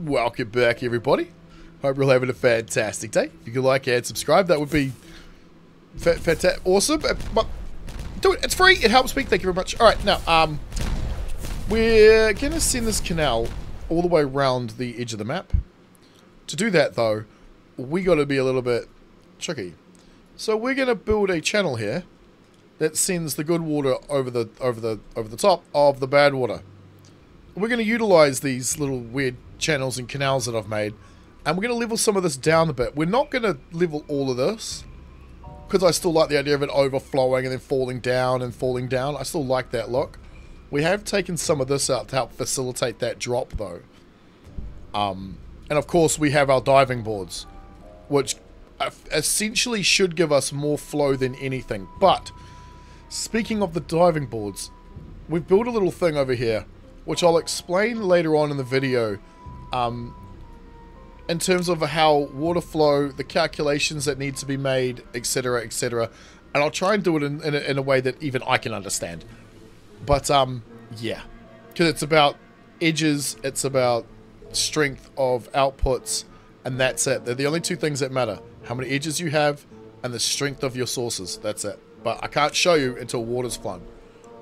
Welcome back, everybody. Hope you're all having a fantastic day. If you could like and subscribe, that would be fantastic, awesome. But do it. It's free. It helps me. Thank you very much. All right, now we're gonna send this canal all the way around the edge of the map. To do that, though, we got to be a little bit tricky. So we're gonna build a channel here that sends the good water over the top of the bad water. We're going to utilize these little weird channels and canals that I've made, and we're going to level some of this down a bit. We're not going to level all of this, because I still like the idea of it overflowing and then falling down and falling down. I still like that look. We have taken some of this out to help facilitate that drop, though. And of course we have our diving boards, which essentially should give us more flow than anything. But speaking of the diving boards, we've built a little thing over here, which I'll explain later on in the video, in terms of how water flow, the calculations that need to be made, etc, etc. And I'll try and do it in a way that even I can understand. But, yeah. Because it's about edges, it's about strength of outputs, and that's it. They're the only two things that matter. How many edges you have, and the strength of your sources. That's it. But I can't show you until water's flown.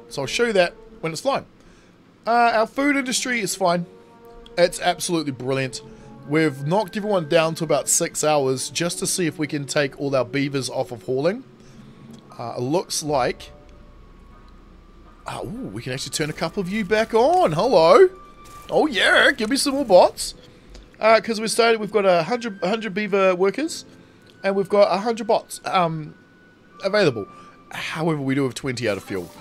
So I'll show you that when it's flown. Our food industry is fine. It's absolutely brilliant. We've knocked everyone down to about 6 hours just to see if we can take all our beavers off of hauling. It looks like... ooh, we can actually turn a couple of you back on. Hello. Oh yeah, give me some more bots. Because we've got 100 beaver workers, and we've got 100 bots available. However, we do have 20 out of fuel,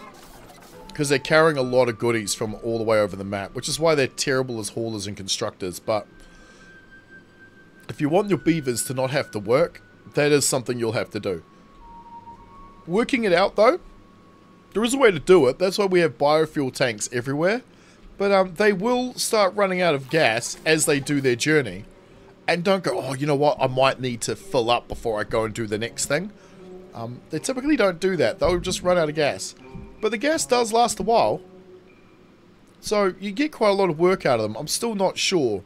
because they're carrying a lot of goodies from all the way over the map, which is why they're terrible as haulers and constructors. But if you want your beavers to not have to work, that is something you'll have to do. Working it out, though, there is a way to do it. That's why we have biofuel tanks everywhere. But they will start running out of gas as they do their journey. And don't go, oh, you know what, I might need to fill up before I go and do the next thing. They typically don't do that. They'll just run out of gas. But the gas does last a while. So you get quite a lot of work out of them. I'm still not sure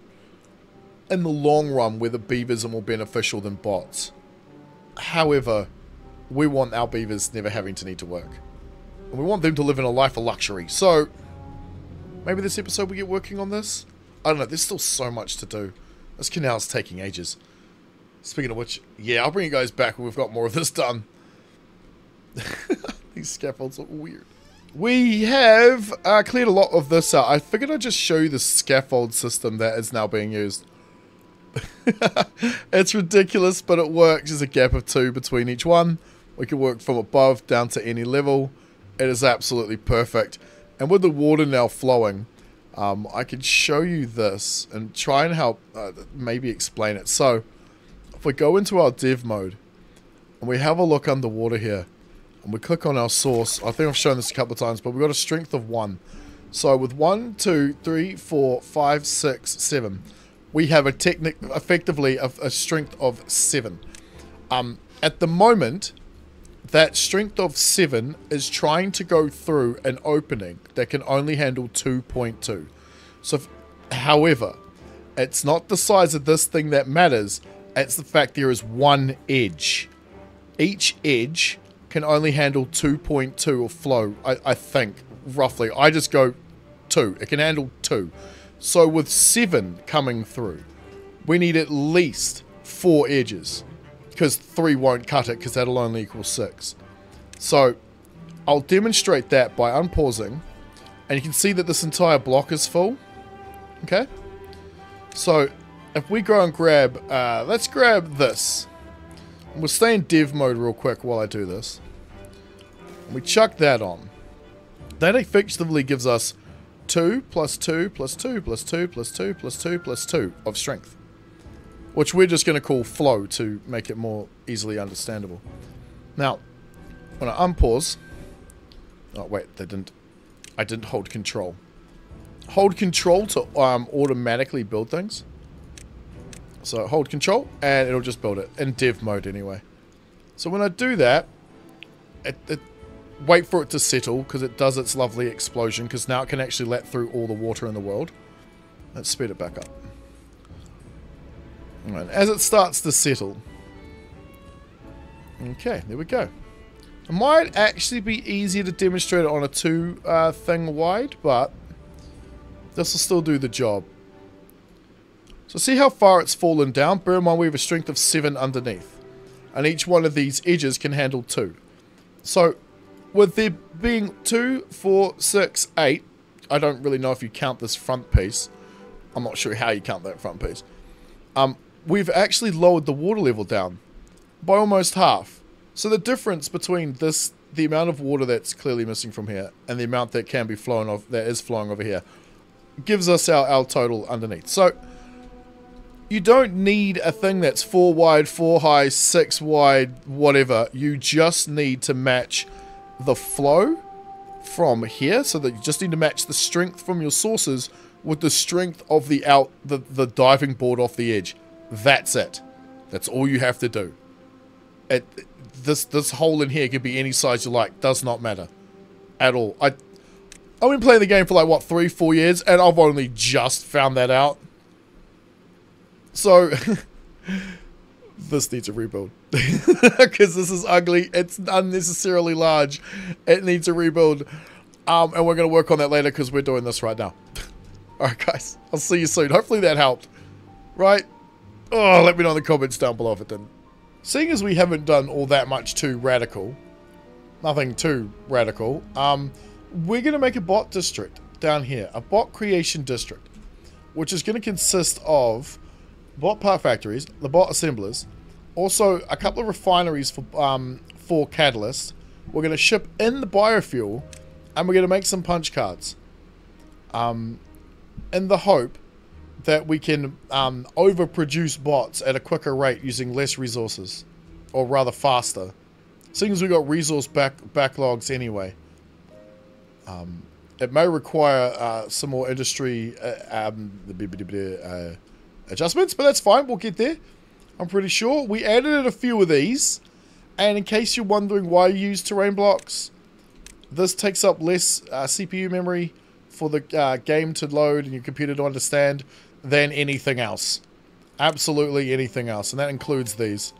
in the long run whether beavers are more beneficial than bots. However, we want our beavers never having to need to work. And we want them to live in a life of luxury. So maybe this episode we get working on this? I don't know. There's still so much to do. This canal's taking ages. Speaking of which, yeah, I'll bring you guys back when we've got more of this done. These scaffolds look weird. We have cleared a lot of this out. I figured I'd just show you the scaffold system that is now being used. It's ridiculous, but it works. There's a gap of 2 between each one. We can work from above down to any level. It is absolutely perfect. And with the water now flowing, I can show you this and try and help maybe explain it. So, if we go into our dev mode, and we have a look underwater here, and we click on our source. I think I've shown this a couple of times, but we've got a strength of 1. So with 1, 2, 3, 4, 5, 6, 7, we have effectively a strength of 7. At the moment, that strength of 7 is trying to go through an opening that can only handle 2.2. So, however, it's not the size of this thing that matters. It's the fact there is one edge. Each edge can only handle 2.2 of flow, I think, roughly. I just go 2. It can handle 2. So with 7 coming through, we need at least 4 edges, because 3 won't cut it, because that'll only equal 6. So I'll demonstrate that by unpausing, and you can see that this entire block is full. Okay? So if we go and grab, let's grab this. We'll stay in dev mode real quick while I do this. We chuck that on. That effectively gives us 2 plus 2 plus 2 plus 2 plus 2 plus 2 plus 2 of strength. Which we're just going to call flow to make it more easily understandable. Now, when I unpause... Oh, wait, I didn't hold control. Hold control to automatically build things. So hold control, and it'll just build it in dev mode anyway. So when I do that, wait for it to settle, because it does its lovely explosion, because now it can actually let through all the water in the world. Let's speed it back up. Right, as it starts to settle. Okay, there we go. It might actually be easier to demonstrate it on a 2 thing wide, but this will still do the job. So see how far it's fallen down? Bear in mind we have a strength of 7 underneath. And each one of these edges can handle 2. So, with there being 2, 4, 6, 8, I don't really know if you count this front piece. I'm not sure how you count that front piece. We've actually lowered the water level down by almost half. So the difference between this, the amount of water that's clearly missing from here, and the amount that can be flowing off, that is flowing over here, gives us our total underneath. So you don't need a thing that's 4 wide, 4 high, 6 wide, whatever. You just need to match the flow from here, so that you just need to match the strength from your sources with the strength of the diving board off the edge. That's it. That's all you have to do. This hole in here can be any size you like. Does not matter at all. I've been playing the game for like what, 3-4 years, and I've only just found that out. So this needs a rebuild because this is ugly. It's unnecessarily large. It needs a rebuild, and we're going to work on that later because we're doing this right now. All right, guys. I'll see you soon. Hopefully that helped. Right? Oh, let me know in the comments down below if it didn't. Seeing as we haven't done all that much too radical, nothing too radical, we're going to make a bot district down here, a bot creation district, which is going to consist of bot part factories, the bot assemblers, also a couple of refineries for catalysts. We're going to ship in the biofuel, and we're going to make some punch cards, in the hope that we can overproduce bots at a quicker rate using less resources, or rather faster, seeing as we got resource backlogs anyway. It may require some more industry adjustments, but that's fine. We'll get there. I'm pretty sure. We added a few of these, and in case you're wondering why you use terrain blocks, this takes up less CPU memory for the game to load and your computer to understand than anything else. Absolutely anything else, and that includes these.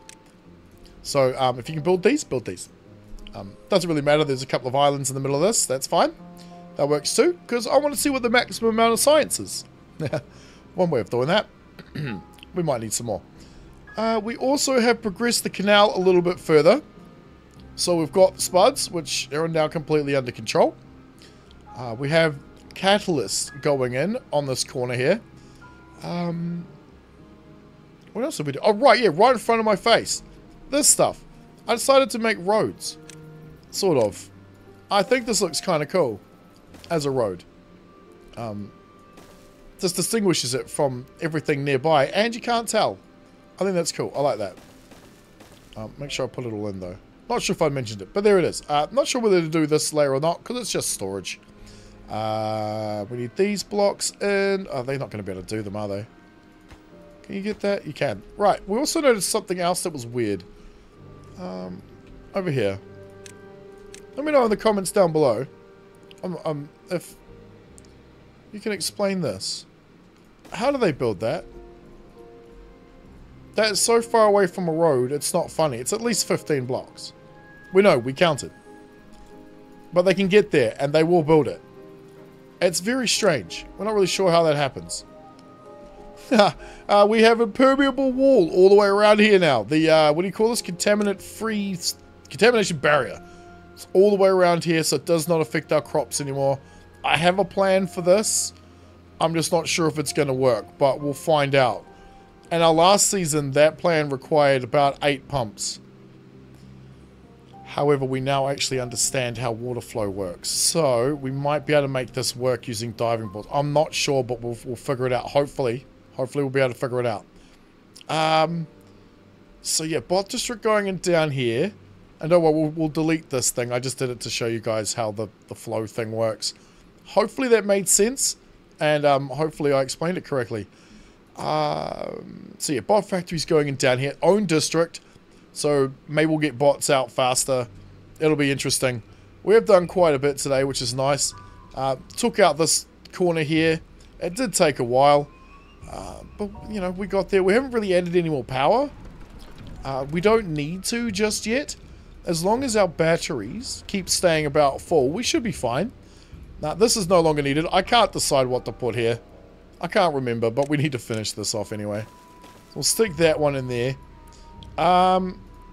So if you can build these, build these. Doesn't really matter. There's a couple of islands in the middle of this. That's fine. That works too, because I want to see what the maximum amount of science is. One way of doing that. We might need some more. We also have progressed the canal a little bit further. So we've got spuds, which are now completely under control. We have catalysts going in on this corner here. What else have we done? Oh, right, yeah, right in front of my face. This stuff. I decided to make roads. Sort of. I think this looks kind of cool as a road. Just distinguishes it from everything nearby, and you can't tell. I think that's cool. I like that. Make sure I put it all in, though. Not sure if I mentioned it, but there it is. Not sure whether to do this layer or not, because it's just storage. We need these blocks in. Oh, they're not going to be able to do them, are they? Can you get that? You can. Right. We also noticed something else that was weird. Over here. Let me know in the comments down below. If you can explain this. How do they build that? That is so far away from a road, it's not funny. It's at least 15 blocks. We know, we counted. But they can get there, and they will build it. It's very strange. We're not really sure how that happens. We have a permeable wall all the way around here now. The, what do you call this? Contamination barrier. It's all the way around here, so it does not affect our crops anymore. I have a plan for this. I'm just not sure if it's going to work, but we'll find out. And our last season, that plan required about 8 pumps. However, we now actually understand how water flow works. So, we might be able to make this work using diving boards. I'm not sure, but we'll figure it out. Hopefully. Hopefully, we'll be able to figure it out. So, yeah, bot district going in down here. And oh, well, we'll delete this thing. I just did it to show you guys how the flow thing works. Hopefully, that made sense. And hopefully, I explained it correctly. So yeah, bot factory's going in down here. Own district. So maybe we'll get bots out faster. It'll be interesting. We have done quite a bit today, which is nice. Took out this corner here. It did take a while. But, you know, we got there. We haven't really added any more power. We don't need to just yet. As long as our batteries keep staying about full, we should be fine. Now, this is no longer needed. I can't decide what to put here. I can't remember, but we need to finish this off anyway. So we'll stick that one in there.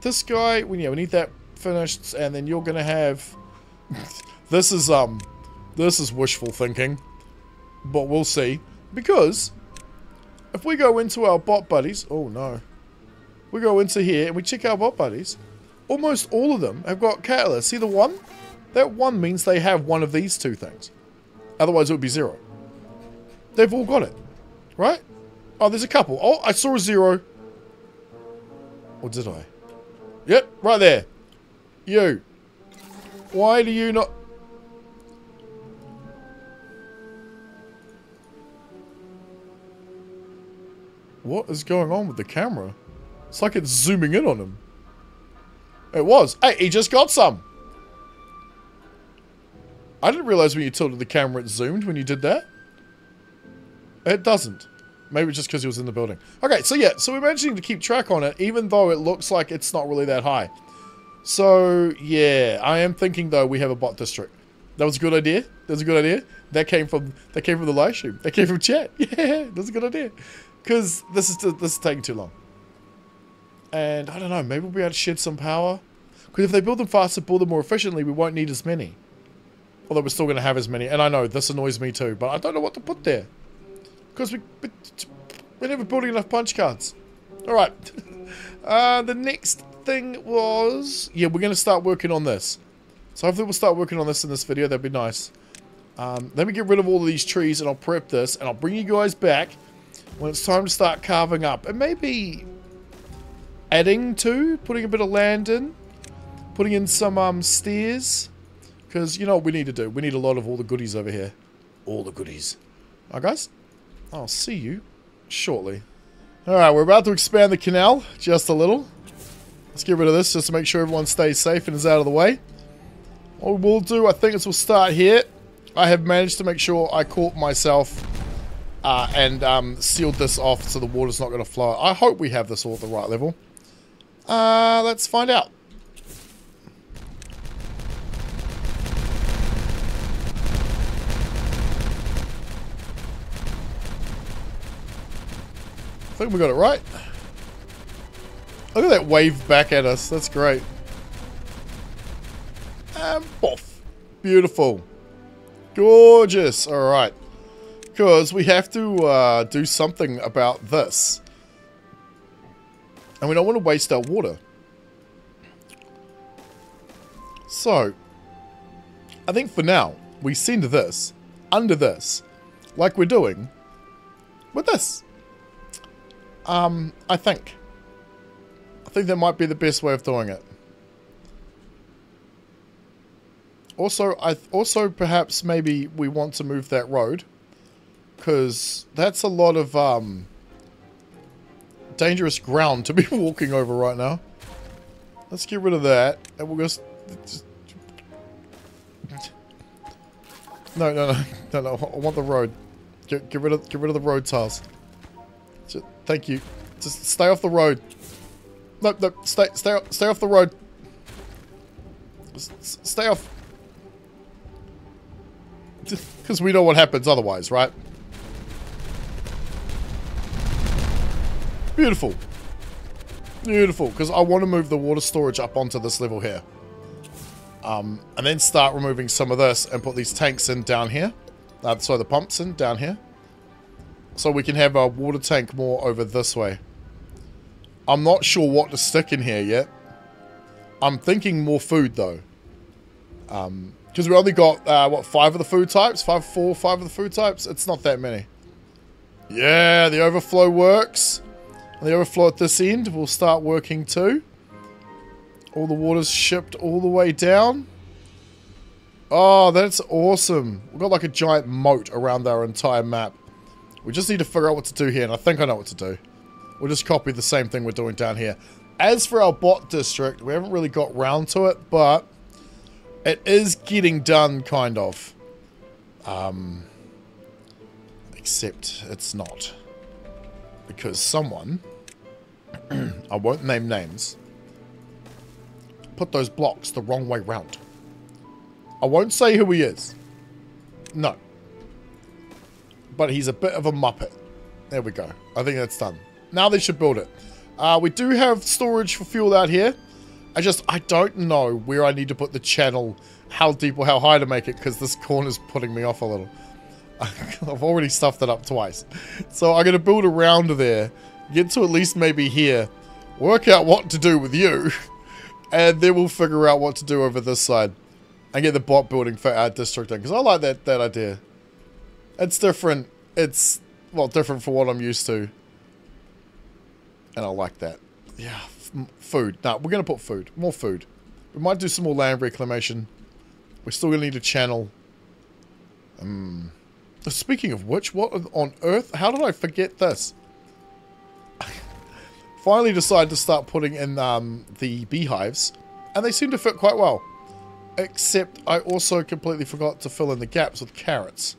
This guy, we need that finished, and then you're gonna have... this is wishful thinking, but we'll see. Because if we go into our bot buddies, oh no, we go into here and we check our bot buddies, almost all of them have got catalyst. See the one? That one means they have one of these two things. Otherwise it would be 0. They've all got it, right? Oh, there's a couple. Oh, I saw a 0. Or did I? Yep, right there. You. Why do you not... What is going on with the camera? It's like it's zooming in on him. It was. Hey, he just got some. I didn't realize when you tilted the camera it zoomed when you did that. It doesn't. Maybe it's just because he was in the building. Okay, so yeah, so we're managing to keep track on it, even though it looks like it's not really that high. So, yeah, I am thinking, though, we have a bot district. That was a good idea. That was a good idea. That came from the live stream. That came from chat. Yeah, that's a good idea. Because this is taking too long. And, I don't know, maybe we'll be able to shed some power. Because if they build them faster, build them more efficiently, we won't need as many. Although we're still going to have as many. And I know, this annoys me too, but I don't know what to put there. Because we're never building enough punch cards. Alright. The next thing was... Yeah, we're going to start working on this. So hopefully we'll start working on this in this video. That'd be nice. Let me get rid of all of these trees and I'll prep this. And I'll bring you guys back when it's time to start carving up. And maybe adding to, putting a bit of land in. Putting in some stairs. Because you know what we need to do. We need a lot of all the goodies over here. All the goodies. Alright guys. I'll see you shortly. Alright, we're about to expand the canal just a little. Let's get rid of this just to make sure everyone stays safe and is out of the way. What we will do, I think, is we'll start here. I have managed to make sure I caught myself and sealed this off so the water's not going to flow. I hope we have this all at the right level. Let's find out. I think we got it right. Look at that wave back at us. That's great. And boff. Beautiful. Gorgeous. Alright. Because we have to do something about this. And we don't want to waste our water. So, I think for now, we send this, under this, like we're doing, with this. I think that might be the best way of doing it. Also, perhaps maybe we want to move that road, because that's a lot of dangerous ground to be walking over right now. Let's get rid of that, and we'll just no. I want the road. Get rid of the road tiles. Thank you. Just stay off the road. No, stay off the road. Just stay off. Because we know what happens otherwise, right? Beautiful. Beautiful. Because I want to move the water storage up onto this level here. And then start removing some of this and put these tanks in down here. So the pumps in down here. So we can have our water tank more over this way. I'm not sure what to stick in here yet. I'm thinking more food though. Because we only got, what, 5 of the food types? 5 of the food types? It's not that many. Yeah, the overflow works. And the overflow at this end will start working too. All the water's shipped all the way down. Oh, that's awesome. We've got like a giant moat around our entire map. We just need to figure out what to do here, and I think I know what to do. We'll just copy the same thing we're doing down here. As for our bot district, we haven't really got round to it, but it is getting done, kind of. Except it's not. Because someone, I won't name names, put those blocks the wrong way round. I won't say who he is. No. But he's a bit of a muppet. There we go. I think that's done. Now they should build it. We do have storage for fuel out here. I don't know where I need to put the channel, how deep or how high to make it, because this corner's putting me off a little. I've already stuffed it up twice. So I'm going to build around there, get to at least maybe here, work out what to do with you, and then we'll figure out what to do over this side. And get the bot building for our district in, because I like that idea. It's different. It's, well, different for what I'm used to. And I like that. Yeah, food. No, we're going to put food. More food. We might do some more land reclamation. We're still going to need a channel. Speaking of which, what on earth? How did I forget this? Finally decided to start putting in the beehives. And they seem to fit quite well. Except I also completely forgot to fill in the gaps with carrots.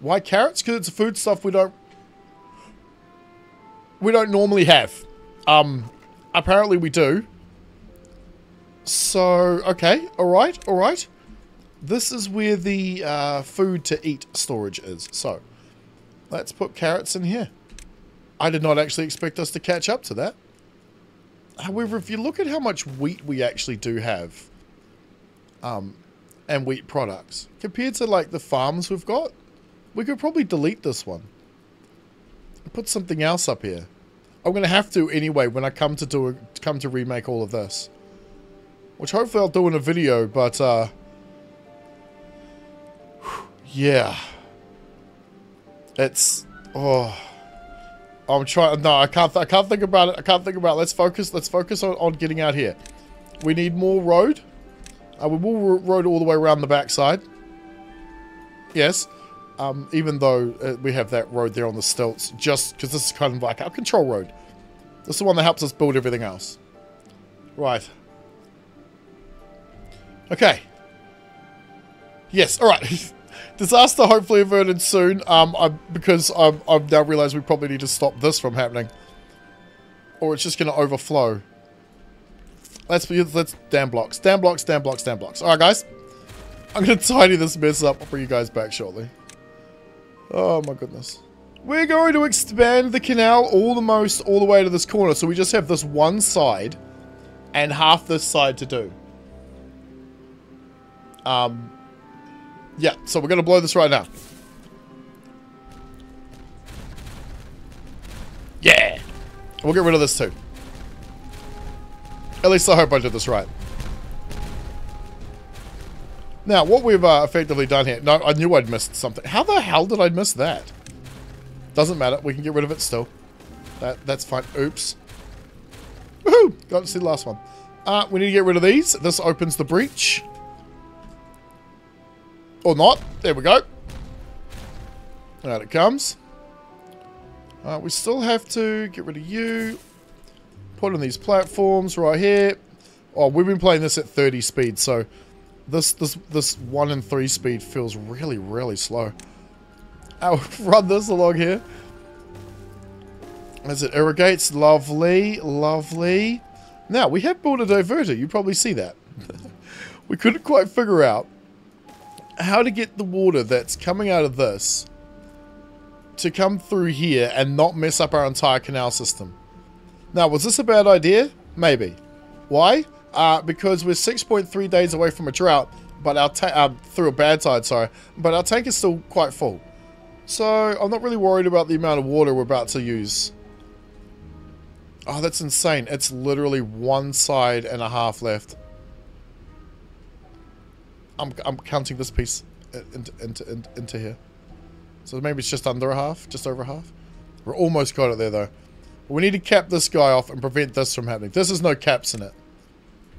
Why carrots? Because it's a foodstuff we don't normally have. Apparently we do. So, okay, alright. This is where the food to eat storage is. So, let's put carrots in here. I did not actually expect us to catch up to that. However, if you look at how much wheat we actually do have, and wheat products, compared to like the farms we've got, we could probably delete this one. Put something else up here. I'm going to have to anyway when I come to remake all of this. Which hopefully I'll do in a video, but yeah. It's I'm trying. No, I can't think about it. Let's focus on getting out here. We need more road. We will road all the way around the backside. Yes. Even though we have that road there on the stilts, just because this is kind of like our control road. This is the one that helps us build everything else. Right. Okay. Yes, alright. Disaster hopefully averted soon, because I've now realized we probably need to stop this from happening. Or it's just going to overflow. Let's dam blocks. Alright guys. I'm going to tidy this mess up. I'll bring you guys back shortly. Oh my goodness. We're going to expand the canal almost all the way to this corner. So we just have this one side and half this side to do. Yeah, so we're going to blow this right now. Yeah! We'll get rid of this too. At least I hope I did this right. Now, what we've effectively done here... No, I knew I'd missed something. How the hell did I miss that? Doesn't matter. We can get rid of it still. That's fine. Oops. Woohoo! Got to see the last one. We need to get rid of these. This opens the breach. Or not. There we go. Out it comes. We still have to get rid of you. Put in these platforms right here. Oh, we've been playing this at 30 speed, so this 1 and 3 speed feels really, really slow. I'll run this along here. As it irrigates. Lovely, lovely. Now, we have built a diverter. You probably see that. We couldn't quite figure out how to get the water that's coming out of this to come through here and not mess up our entire canal system. Now, was this a bad idea? Maybe. Why? Because we're 6.3 days away from a drought, but our through a bad tide, sorry, but our tank is still quite full. So I'm not really worried about the amount of water we're about to use. Oh, that's insane. It's literally one side and a half left. I'm counting this piece into here. So maybe it's just under a half, just over a half. We're almost got it there though. We need to cap this guy off and prevent this from happening. This has no caps in it.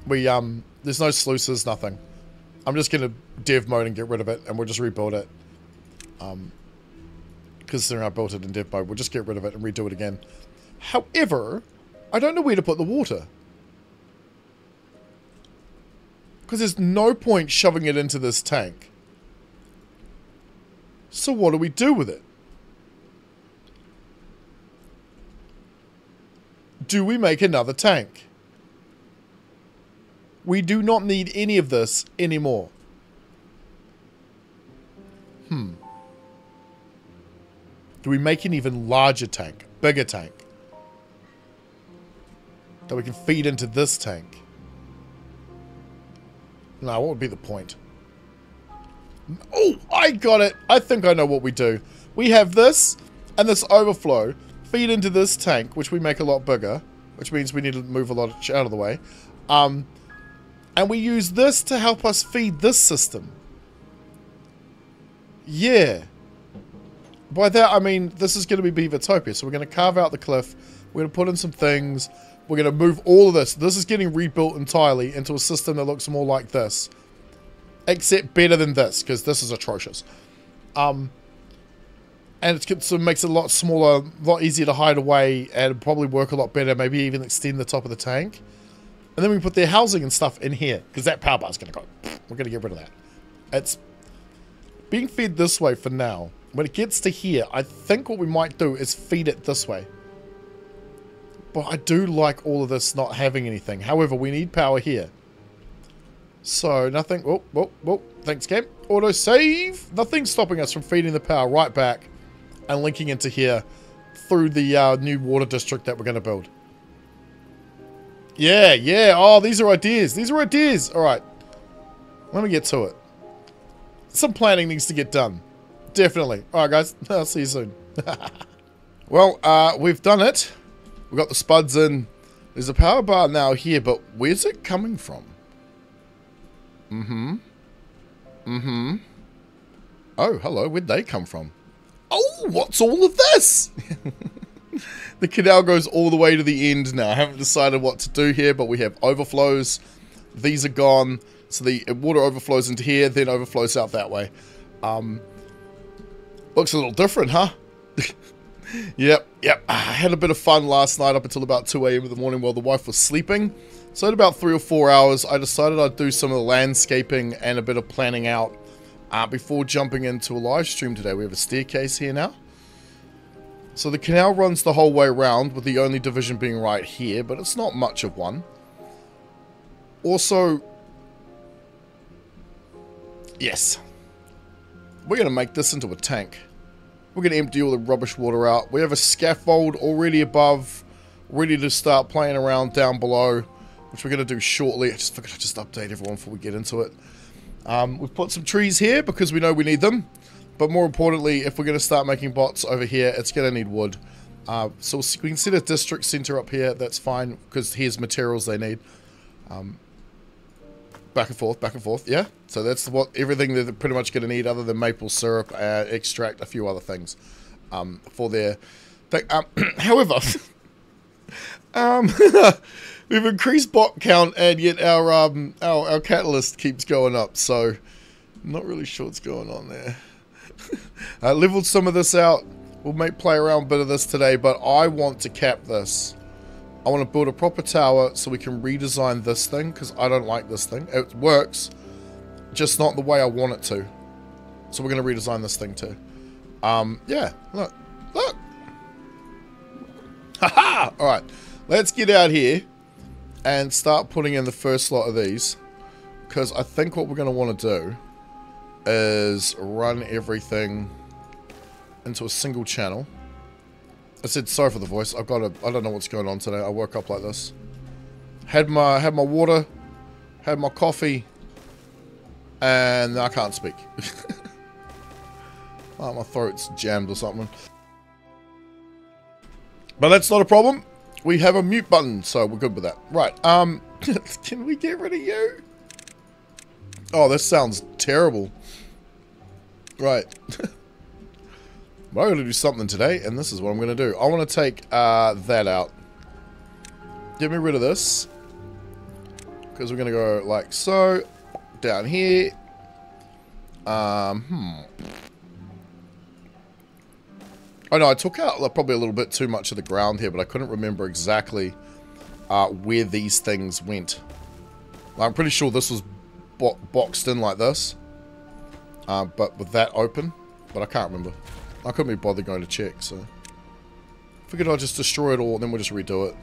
There's no sluices, nothing. I'm just gonna dev mode and get rid of it, and we'll just rebuild it. Because I built it in dev mode, we'll just get rid of it and redo it again. However, I don't know where to put the water. Because there's no point shoving it into this tank. So what do we do with it? Do we make another tank? We do not need any of this anymore. Do we make an even larger tank? Bigger tank? That we can feed into this tank? No, what would be the point? Oh, I got it! I think I know what we do. We have this, and this overflow, feed into this tank, which we make a lot bigger, which means we need to move a lot out of the way. And we use this to help us feed this system. Yeah. By that, I mean, this is going to be Beavertopia. So we're going to carve out the cliff. We're going to put in some things. We're going to move all of this. This is getting rebuilt entirely into a system that looks more like this. Except better than this, because this is atrocious. And it makes it a lot smaller, a lot easier to hide away, and probably work a lot better. Maybe even extend the top of the tank. And then we put their housing and stuff in here, because that power bar is going to go. We're going to get rid of that. It's being fed this way for now. When it gets to here, I think what we might do is feed it this way. But I do like all of this not having anything. However, we need power here. So, nothing. Oh, thanks, game. Auto save. Nothing's stopping us from feeding the power right back and linking into here through the new water district that we're going to build. Yeah. Oh, these are ideas. All right. Let me get to it. Some planning needs to get done. Definitely. All right, guys. I'll see you soon. Well, we've done it. We've got the spuds in. There's a power bar now here, but where's it coming from? Oh, hello. Where'd they come from? Oh, what's all of this? The canal goes all the way to the end now. I haven't decided what to do here, but we have overflows. These are gone. So the water overflows into here, then overflows out that way. Looks a little different, huh? Yep. I had a bit of fun last night up until about 2 AM in the morning while the wife was sleeping. So at about 3 or 4 hours, I decided I'd do some of the landscaping and a bit of planning out before jumping into a live stream today. We have a staircase here now. So the canal runs the whole way around, with the only division being right here, but it's not much of one. Also, yes, we're going to make this into a tank. We're going to empty all the rubbish water out. We have a scaffold already above, ready to start playing around down below, which we're going to do shortly. I just forgot to just update everyone before we get into it. We've put some trees here because we know we need them. But more importantly, if we're going to start making bots over here, it's going to need wood. So we can set a district center up here. That's fine, because here's materials they need. Back and forth, yeah? So that's everything they're pretty much going to need, other than maple syrup, extract, a few other things for their thing. However, we've increased bot count, and yet our catalyst keeps going up. So I'm not really sure what's going on there. Leveled some of this out. We'll play around a bit of this today, but I want to cap this. I want to build a proper tower so we can redesign this thing, because I don't like this thing. It works, just not the way I want it to. So we're going to redesign this thing too. Yeah, look. Haha! Alright, let's get out here and start putting in the first lot of these, because I think what we're going to want to do is run everything into a single channel. I said sorry for the voice. I don't know what's going on today. I woke up like this. Had my water, had my coffee, and I can't speak. Oh, my throat's jammed or something. But that's not a problem. We have a mute button, so we're good with that. Right. Can we get rid of you? Oh, this sounds terrible. Right. I'm going to do something today, and this is what I'm going to do. I want to take that out. Get me rid of this. Because we're going to go like so. Down here. Oh no, I took out probably a little bit too much of the ground here, but I couldn't remember exactly where these things went. I'm pretty sure this was boxed in like this. But with that open. But I can't remember. I couldn't be bothered going to check, so figured I'd just destroy it all and then we'll just redo it.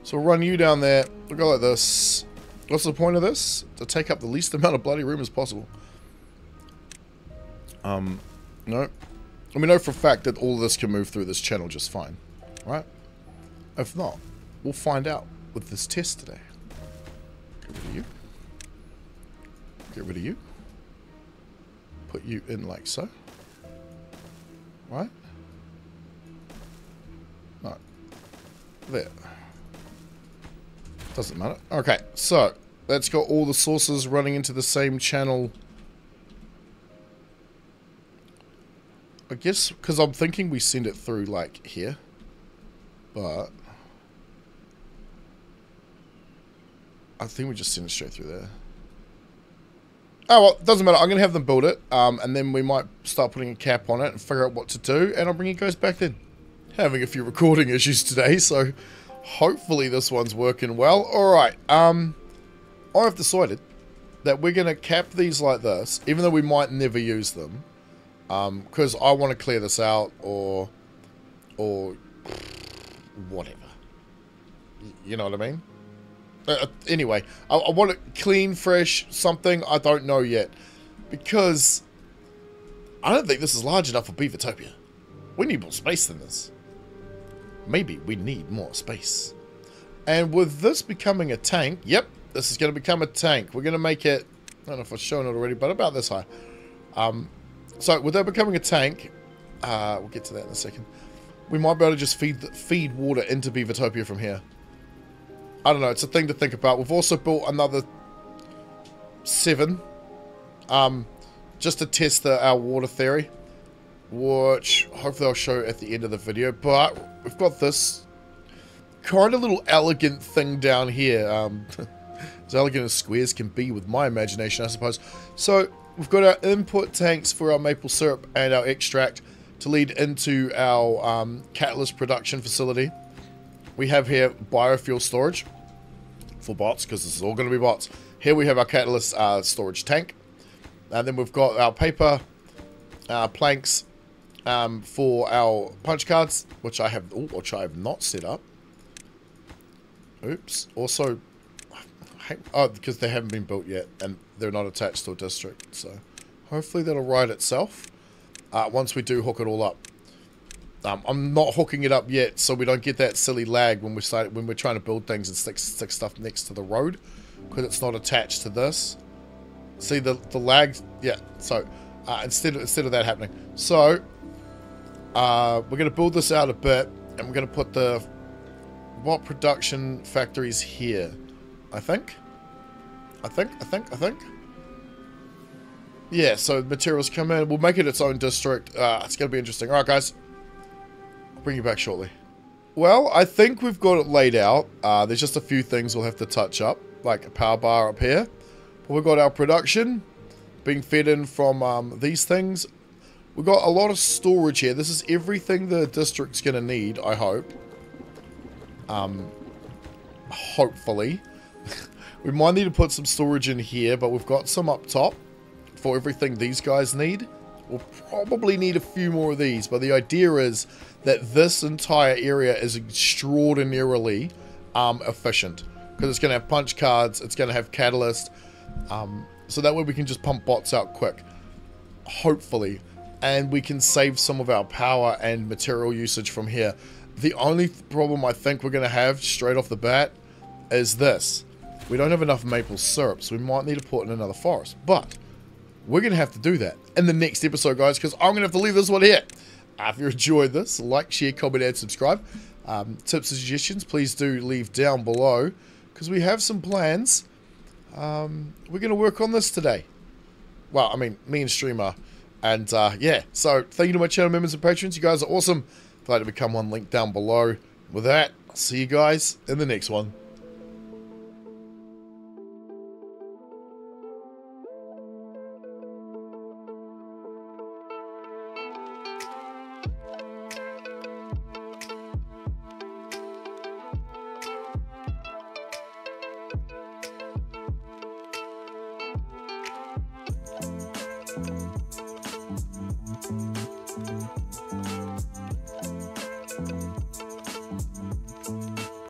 So we'll run you down there. We'll go like this. What's the point of this? To take up the least amount of bloody room as possible. No. And we know for a fact that all of this can move through this channel just fine. Right? If not, we'll find out with this test today. Get rid of you. Get rid of you. Put you in like so. Right? No. There. Doesn't matter. Okay, so that's got all the sources running into the same channel. I guess, because I'm thinking we send it through, like, here. But I think we just send it straight through there. Oh, well, doesn't matter. I'm going to have them build it. And then we might start putting a cap on it and figure out what to do. And I'll bring you guys back then. Having a few recording issues today, so hopefully this one's working well. Alright, I've decided that we're going to cap these like this, even though we might never use them. Because I want to clear this out, or whatever. You know what I mean? Anyway, I want it clean, fresh, something. I don't know yet. Because I don't think this is large enough for Beavertopia. We need more space than this. Maybe we need more space. And with this becoming a tank, yep, this is going to become a tank. We're going to make it, I don't know if I've shown it already, but about this high. So with that becoming a tank, we'll get to that in a second. We might be able to just feed water into Beavertopia from here. I don't know, it's a thing to think about. We've also built another 7, just to test our water theory, which hopefully I'll show at the end of the video. But we've got this kind of little elegant thing down here. As elegant as squares can be with my imagination, I suppose. So we've got our input tanks for our maple syrup and our extract to lead into our catalyst production facility. We have here biofuel storage for bots, because this is all going to be bots. Here we have our catalyst storage tank. And then we've got our paper planks for our punch cards, which I have not set up. Oops. Also, oh, because they haven't been built yet, and they're not attached to a district. So hopefully that'll ride itself once we do hook it all up. I'm not hooking it up yet, so we don't get that silly lag when we're trying to build things and stick stuff next to the road, because it's not attached to this. See the lag? Yeah. So instead of that happening, so we're going to build this out a bit, and we're going to put the what production factories here. I think. Yeah, so materials come in. We'll make it its own district. It's going to be interesting. Alright, guys. I'll bring you back shortly. Well, I think we've got it laid out. There's just a few things we'll have to touch up, like a power bar up here. But we've got our production being fed in from these things. We've got a lot of storage here. This is everything the district's going to need, I hope. Hopefully. We might need to put some storage in here, but we've got some up top for everything these guys need. We'll probably need a few more of these, but the idea is that this entire area is extraordinarily efficient, because it's going to have punch cards, it's going to have catalyst, so that way we can just pump bots out quick, hopefully, and we can save some of our power and material usage from here. The only problem I think we're going to have straight off the bat is this. We don't have enough maple syrup, so we might need to put in another forest. But we're going to have to do that in the next episode, guys, because I'm going to have to leave this one here. If you enjoyed this, like, share, comment, and subscribe. Tips and suggestions, please do leave down below, because we have some plans. We're going to work on this today. Well, I mean, me and Streamer. And, yeah, so thank you to my channel members and patrons. You guys are awesome. Glad to become one, link down below. With that, I'll see you guys in the next one.